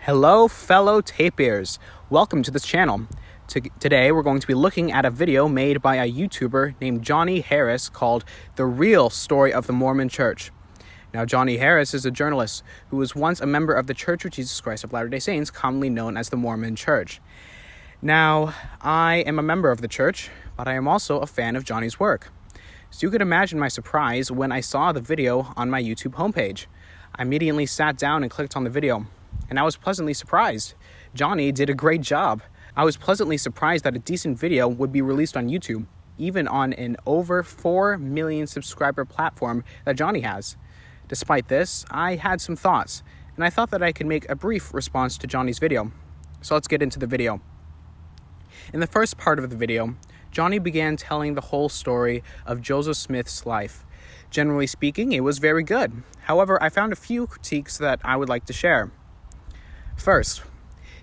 Hello fellow tapirs, welcome to this channel. Today we're going to be looking at a video made by a YouTuber named Johnny Harris called The Real Story of the Mormon Church. Now Johnny Harris is a journalist who was once a member of the Church of Jesus Christ of Latter-day Saints, commonly known as the Mormon Church. Now I am a member of the church, but I am also a fan of Johnny's work. So you could imagine my surprise when I saw the video on my YouTube homepage. I immediately sat down and clicked on the video. And I was pleasantly surprised. Johnny did a great job. I was pleasantly surprised that a decent video would be released on YouTube, even on an over 4 million subscriber platform that Johnny has. Despite this, I had some thoughts, and I thought that I could make a brief response to Johnny's video. So let's get into the video. In the first part of the video, Johnny began telling the whole story of Joseph Smith's life. Generally speaking, it was very good. However, I found a few critiques that I would like to share. First,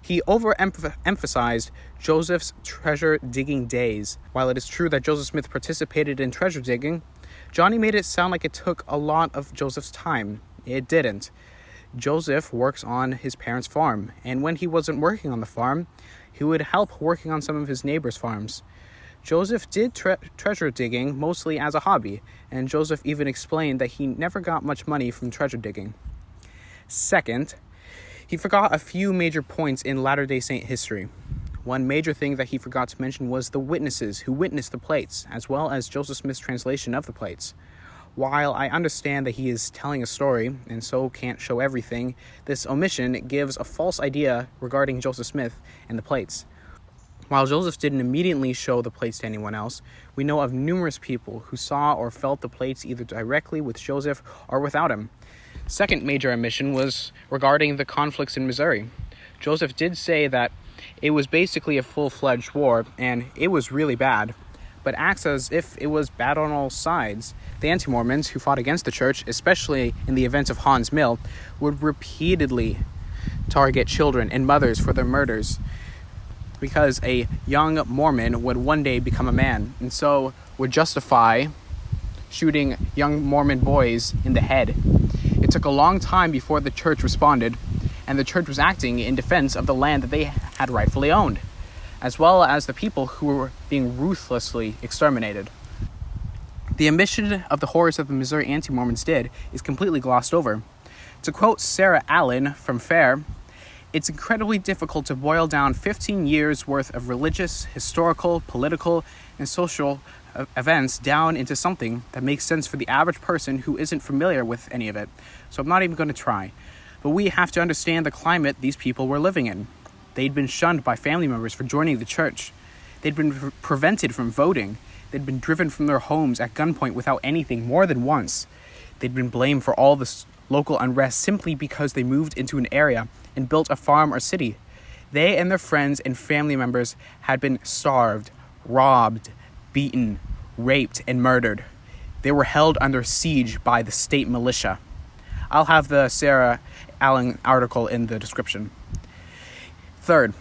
he overemphasized Joseph's treasure-digging days. While it is true that Joseph Smith participated in treasure digging, Johnny made it sound like it took a lot of Joseph's time. It didn't. Joseph works on his parents' farm, and when he wasn't working on the farm, he would help working on some of his neighbors' farms. Joseph did treasure digging mostly as a hobby, and Joseph even explained that he never got much money from treasure digging. Second, he forgot a few major points in Latter-day Saint history. One major thing that he forgot to mention was the witnesses who witnessed the plates, as well as Joseph Smith's translation of the plates. While I understand that he is telling a story, and so can't show everything, this omission gives a false idea regarding Joseph Smith and the plates. While Joseph didn't immediately show the plates to anyone else, we know of numerous people who saw or felt the plates either directly with Joseph or without him. Second major omission was regarding the conflicts in Missouri. Joseph did say that it was basically a full-fledged war, and it was really bad, but acts as if it was bad on all sides. The anti-Mormons who fought against the church, especially in the events of Haun's Mill, would repeatedly target children and mothers for their murders, because a young Mormon would one day become a man, and so would justify shooting young Mormon boys in the head. It took a long time before the church responded, and the church was acting in defense of the land that they had rightfully owned, as well as the people who were being ruthlessly exterminated. The omission of the horrors that the Missouri anti-Mormons did is completely glossed over. To quote Sarah Allen from FAIR, "It's incredibly difficult to boil down 15 years worth of religious, historical, political, and social events down into something that makes sense for the average person who isn't familiar with any of it. So I'm not even going to try. But we have to understand the climate these people were living in. They'd been shunned by family members for joining the church. They'd been prevented from voting. They'd been driven from their homes at gunpoint without anything more than once. They'd been blamed for all this local unrest simply because they moved into an area and built a farm or city. They and their friends and family members had been starved, robbed, beaten, raped, and murdered. They were held under siege by the state militia." I'll have the Sarah Allen article in the description. Third,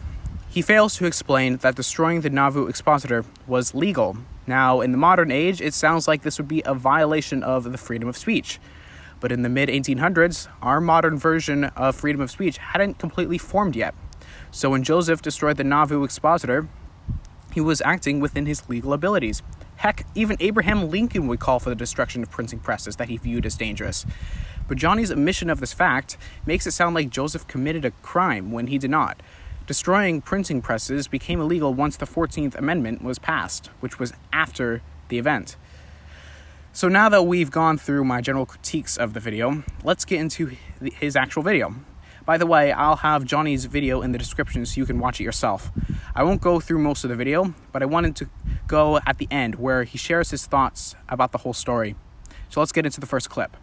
he fails to explain that destroying the Nauvoo expositor was legal. Now, in the modern age, it sounds like this would be a violation of the freedom of speech. But in the mid-1800s, our modern version of freedom of speech hadn't completely formed yet. So when Joseph destroyed the Nauvoo expositor, he was acting within his legal abilities. Heck, even Abraham Lincoln would call for the destruction of printing presses that he viewed as dangerous. But Johnny's omission of this fact makes it sound like Joseph committed a crime when he did not. Destroying printing presses became illegal once the 14th Amendment was passed, which was after the event. So now that we've gone through my general critiques of the video, let's get into his actual video. By the way, I'll have Johnny's video in the description so you can watch it yourself. I won't go through most of the video, but I wanted to go at the end where he shares his thoughts about the whole story. So let's get into the first clip.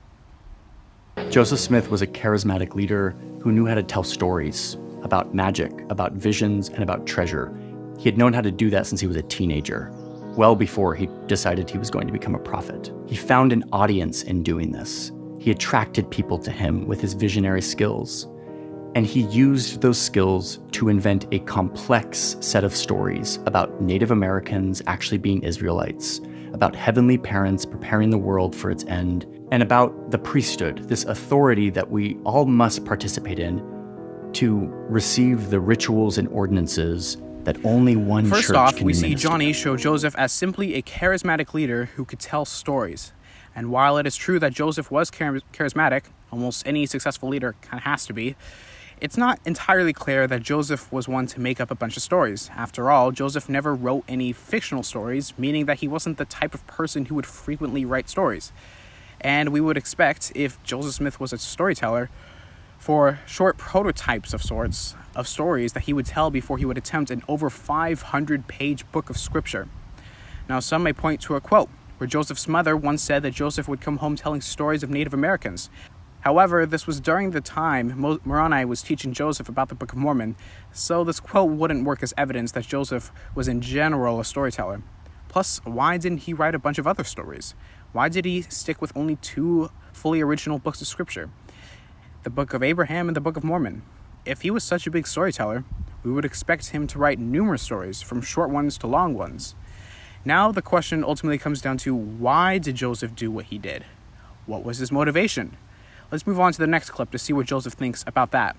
Joseph Smith was a charismatic leader who knew how to tell stories about magic, about visions, and about treasure. He had known how to do that since he was a teenager, well before he decided he was going to become a prophet. He found an audience in doing this. He attracted people to him with his visionary skills. And he used those skills to invent a complex set of stories about Native Americans actually being Israelites, about heavenly parents preparing the world for its end, and about the priesthood, this authority that we all must participate in, to receive the rituals and ordinances that only one church can First off, we see administer. Johnny show Joseph as simply a charismatic leader who could tell stories. And while it is true that Joseph was charismatic, almost any successful leader kind of has to be, it's not entirely clear that Joseph was one to make up a bunch of stories. After all, Joseph never wrote any fictional stories, meaning that he wasn't the type of person who would frequently write stories. And we would expect, if Joseph Smith was a storyteller, for short prototypes of sorts of stories that he would tell before he would attempt an over 500-page book of scripture. Now, some may point to a quote where Joseph's mother once said that Joseph would come home telling stories of Native Americans. However, this was during the time Moroni was teaching Joseph about the Book of Mormon, so this quote wouldn't work as evidence that Joseph was in general a storyteller. Plus, why didn't he write a bunch of other stories? Why did he stick with only 2 fully original books of scripture? The Book of Abraham and the Book of Mormon. If he was such a big storyteller, we would expect him to write numerous stories, from short ones to long ones. Now the question ultimately comes down to, why did Joseph do what he did? What was his motivation? Let's move on to the next clip to see what Joseph thinks about that.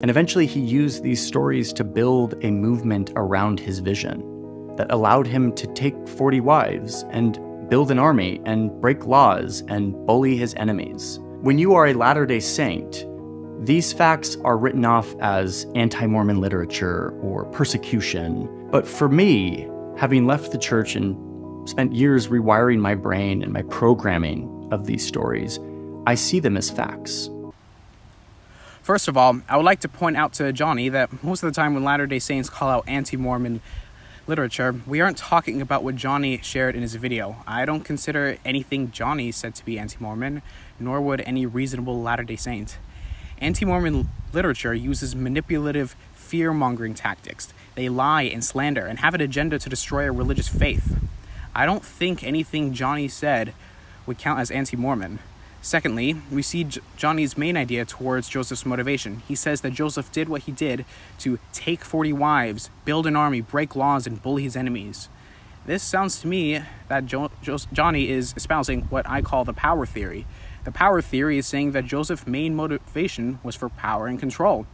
And eventually he used these stories to build a movement around his vision that allowed him to take 40 wives and build an army and break laws and bully his enemies. When you are a Latter-day Saint, these facts are written off as anti-Mormon literature or persecution. But for me, having left the church and spent years rewiring my brain and my programming of these stories, I see them as facts. First of all, I would like to point out to Johnny that most of the time when Latter-day Saints call out anti-Mormon literature, we aren't talking about what Johnny shared in his video. I don't consider anything Johnny said to be anti-Mormon, nor would any reasonable Latter-day Saint. Anti-Mormon literature uses manipulative, fear-mongering tactics. They lie and slander and have an agenda to destroy a religious faith. I don't think anything Johnny said would count as anti-Mormon. Secondly, we see Johnny's main idea towards Joseph's motivation. He says that Joseph did what he did to take 40 wives, build an army, break laws, and bully his enemies. This sounds to me that Johnny is espousing what I call the power theory. The power theory is saying that Joseph's main motivation was for power and control.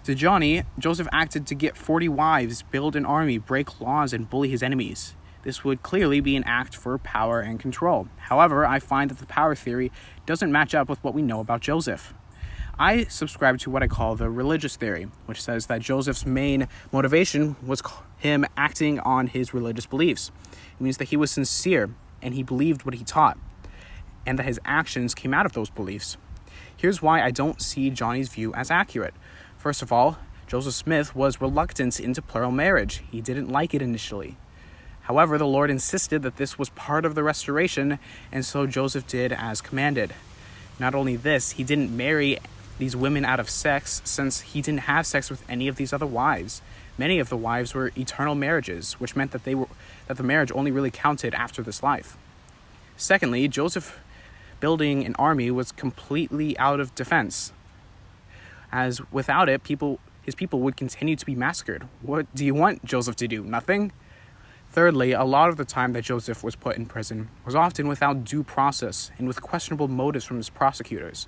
To Johnny, Joseph acted to get 40 wives, build an army, break laws, and bully his enemies. This would clearly be an act for power and control. However, I find that the power theory doesn't match up with what we know about Joseph. I subscribe to what I call the religious theory, which says that Joseph's main motivation was him acting on his religious beliefs. It means that he was sincere and he believed what he taught, and that his actions came out of those beliefs. Here's why I don't see Johnny's view as accurate. First of all, Joseph Smith was reluctant into plural marriage. He didn't like it initially. However, the Lord insisted that this was part of the restoration, and so Joseph did as commanded. Not only this, he didn't marry these women out of sex, since he didn't have sex with any of these other wives. Many of the wives were eternal marriages, which meant that the marriage only really counted after this life. Secondly, Joseph building an army was completely out of defense, as without it, his people would continue to be massacred. What do you want Joseph to do? Nothing? Thirdly, a lot of the time that Joseph was put in prison was often without due process and with questionable motives from his prosecutors.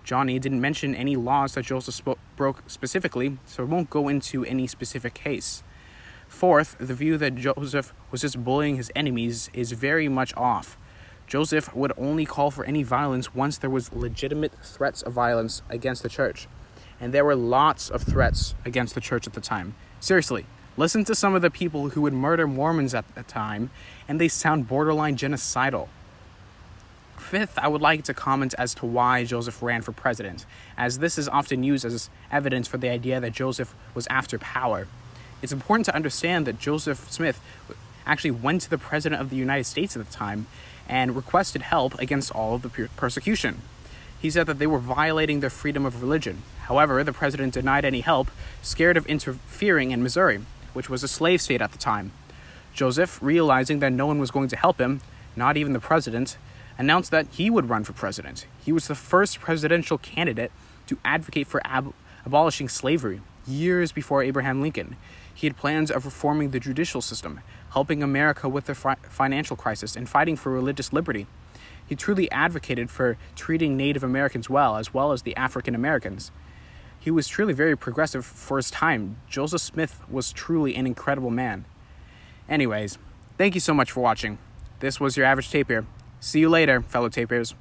Johnny didn't mention any laws that Joseph broke specifically, so it won't go into any specific case. Fourth, the view that Joseph was just bullying his enemies is very much off. Joseph would only call for any violence once there was legitimate threats of violence against the church. And there were lots of threats against the church at the time. Seriously. Listen to some of the people who would murder Mormons at the time, and they sound borderline genocidal. Fifth, I would like to comment as to why Joseph ran for president, as this is often used as evidence for the idea that Joseph was after power. It's important to understand that Joseph Smith actually went to the president of the United States at the time and requested help against all of the persecution. He said that they were violating their freedom of religion. However, the president denied any help, scared of interfering in Missouri, which was a slave state at the time. Joseph, realizing that no one was going to help him, not even the president, announced that he would run for president. He was the first presidential candidate to advocate for abolishing slavery, years before Abraham Lincoln. He had plans of reforming the judicial system, helping America with the financial crisis, and fighting for religious liberty. He truly advocated for treating Native Americans well as the African Americans. He was truly very progressive for his time. Joseph Smith was truly an incredible man. Anyways, thank you so much for watching. This was your average tapir. See you later, fellow tapirs.